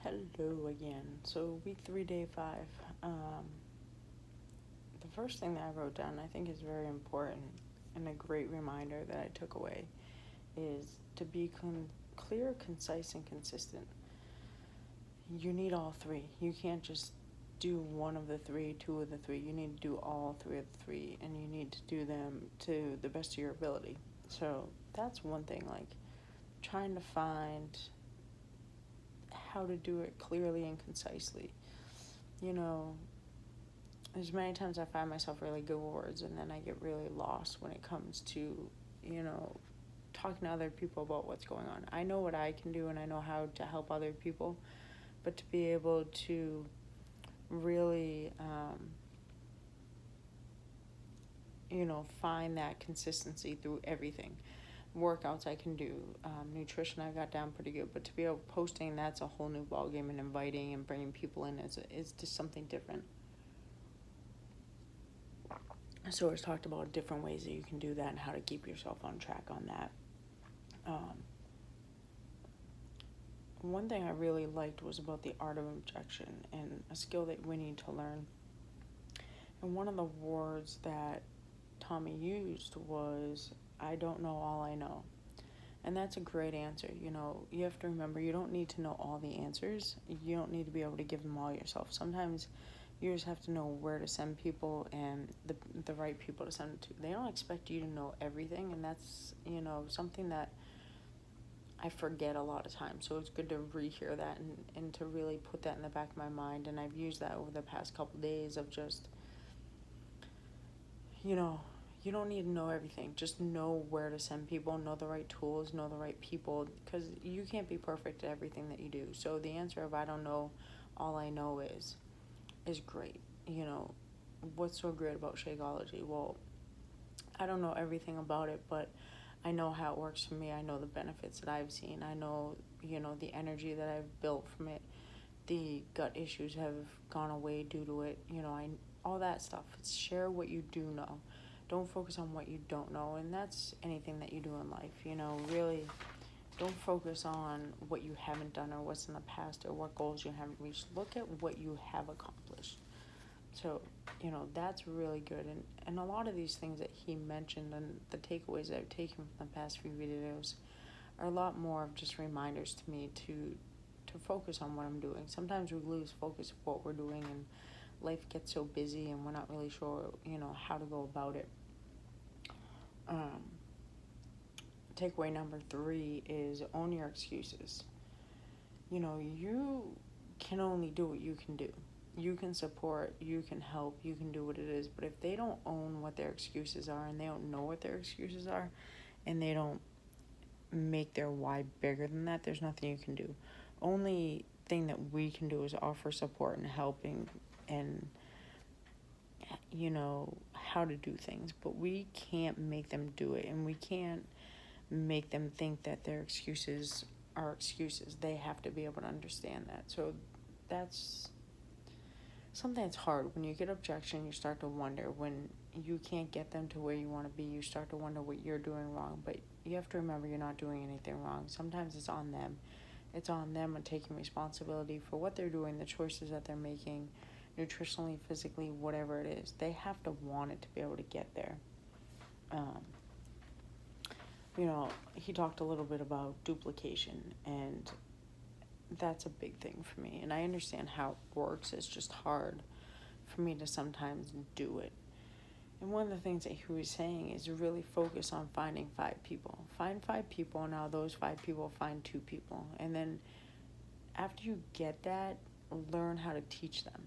Hello again. So week 3, day 5. The first thing that I wrote down, I think is very important and a great reminder that I took away, is to be clear, concise, and consistent. You need all three. You can't just do one of the three, two of the three. You need to do all three of the three, and you need to do them to the best of your ability. So that's one thing, like trying to find how to do it clearly and concisely. You know, there's many times I find myself really good words, and then I get really lost when it comes to, you know, talking to other people about what's going on. I know what I can do and I know how to help other people, but to be able to really, find that consistency through everything. Workouts I can do, nutrition I got down pretty good, but to be able posting, that's a whole new ballgame, and inviting and bringing people in is just something different. So it's talked about different ways that you can do that and how to keep yourself on track on that. One thing I really liked was about the art of objection and a skill that we need to learn. And one of the words that Tommy used was, I don't know all I know. And that's a great answer. You have to remember, you don't need to know all the answers. You don't need to be able to give them all yourself. Sometimes you just have to know where to send people and the right people to send it to. They don't expect you to know everything, and that's, something that I forget a lot of times. So it's good to rehear that and to really put that in the back of my mind. And I've used that over the past couple of days of just, you don't need to know everything. Just know where to send people, know the right tools, know the right people, because you can't be perfect at everything that you do. So the answer of I don't know, all I know is great. What's so great about Shakeology? Well, I don't know everything about it, but I know how it works for me. I know the benefits that I've seen. I know, the energy that I've built from it. The gut issues have gone away due to it. All that stuff. It's share what you do know. Don't focus on what you don't know, and that's anything that you do in life. Really don't focus on what you haven't done or what's in the past or what goals you haven't reached. Look at what you have accomplished. So, that's really good. And a lot of these things that he mentioned and the takeaways that I've taken from the past few videos are a lot more of just reminders to me to focus on what I'm doing. Sometimes we lose focus of what we're doing and life gets so busy and we're not really sure, how to go about it. Takeaway number 3 is own your excuses. You can only do what you can do. You can support, you can help, you can do what it is, but if they don't own what their excuses are and they don't know what their excuses are and they don't make their why bigger than that, there's nothing you can do. Only thing that we can do is offer support and helping and how to do things, but we can't make them do it, and we can't make them think that their excuses are excuses. They have to be able to understand that. So that's something that's hard. When you get objection, you start to wonder. When you can't get them to where you want to be, you start to wonder what you're doing wrong. But you have to remember, you're not doing anything wrong. Sometimes it's on them. It's on them and taking responsibility for what they're doing, the choices that they're making, nutritionally, physically, whatever it is. They have to want it to be able to get there. He talked a little bit about duplication, and that's a big thing for me. And I understand how it works. It's just hard for me to sometimes do it. And one of the things that he was saying is really focus on finding 5 people. Find 5 people, now those 5 people find 2 people. And then after you get that, learn how to teach them.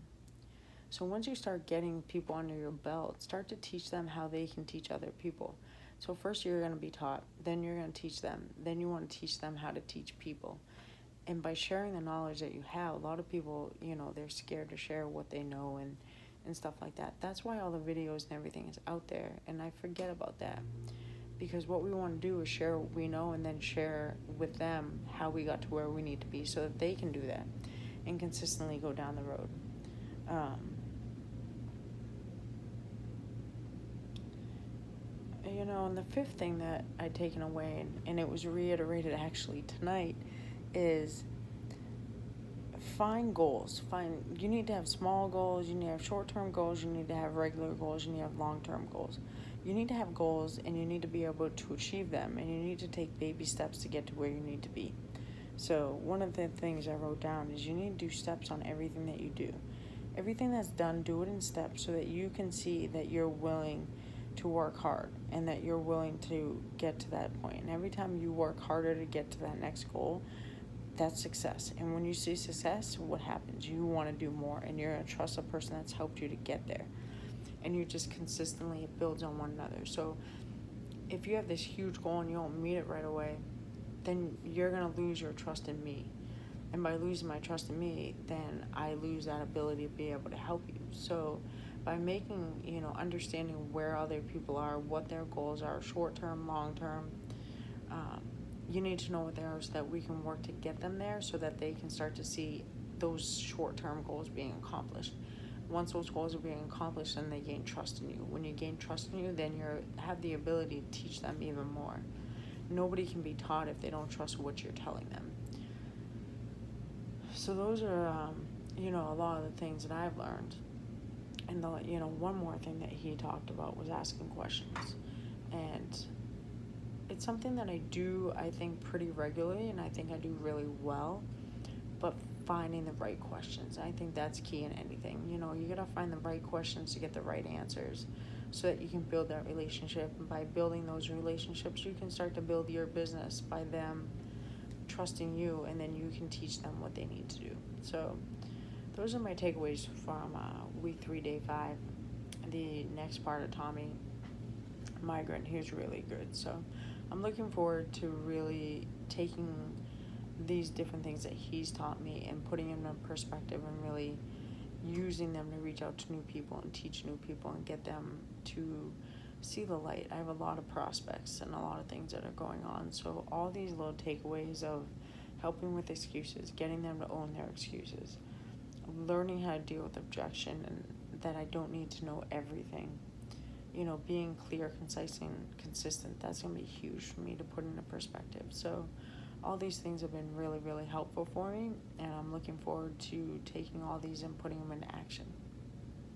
So once you start getting people under your belt, start to teach them how they can teach other people. So first you're going to be taught, then you're going to teach them, then you want to teach them how to teach people. And by sharing the knowledge that you have, a lot of people, they're scared to share what they know and stuff like that. That's why all the videos and everything is out there, and I forget about that. Because what we want to do is share what we know and then share with them how we got to where we need to be so that they can do that and consistently go down the road. And the 5th thing that I'd taken away, and it was reiterated actually tonight, is find goals. You need to have small goals, you need to have short-term goals, you need to have regular goals, you need to have long-term goals. You need to have goals and you need to be able to achieve them, and you need to take baby steps to get to where you need to be. So one of the things I wrote down is you need to do steps on everything that you do. Everything that's done, do it in steps so that you can see that you're willing to work hard and that you're willing to get to that point. And every time you work harder to get to that next goal, that's success. And when you see success, what happens? You want to do more, and you're going to trust the person that's helped you to get there. And you just consistently, it builds on one another. So if you have this huge goal and you don't meet it right away, then you're going to lose your trust in me. And by losing my trust in me, then I lose that ability to be able to help you. So by making, understanding where other people are, what their goals are, short-term, long-term, you need to know what they are so that we can work to get them there so that they can start to see those short-term goals being accomplished. Once those goals are being accomplished, then they gain trust in you. When you gain trust in you, then you have the ability to teach them even more. Nobody can be taught if they don't trust what you're telling them. So those are, a lot of the things that I've learned. And, one more thing that he talked about was asking questions. And it's something that I do, I think, pretty regularly, and I think I do really well. But finding the right questions, I think that's key in anything. You gotta find the right questions to get the right answers so that you can build that relationship. And by building those relationships, you can start to build your business by them trusting you, and then you can teach them what they need to do. So those are my takeaways from week 3, day 5. The next part of Tommy, migrant, he was really good. So I'm looking forward to really taking these different things that he's taught me and putting them in perspective and really using them to reach out to new people and teach new people and get them to see the light. I have a lot of prospects and a lot of things that are going on. So all these little takeaways of helping with excuses, getting them to own their excuses, learning how to deal with objection and that I don't need to know everything. Being clear, concise, and consistent, that's going to be huge for me to put into perspective. So all these things have been really, really helpful for me, and I'm looking forward to taking all these and putting them into action.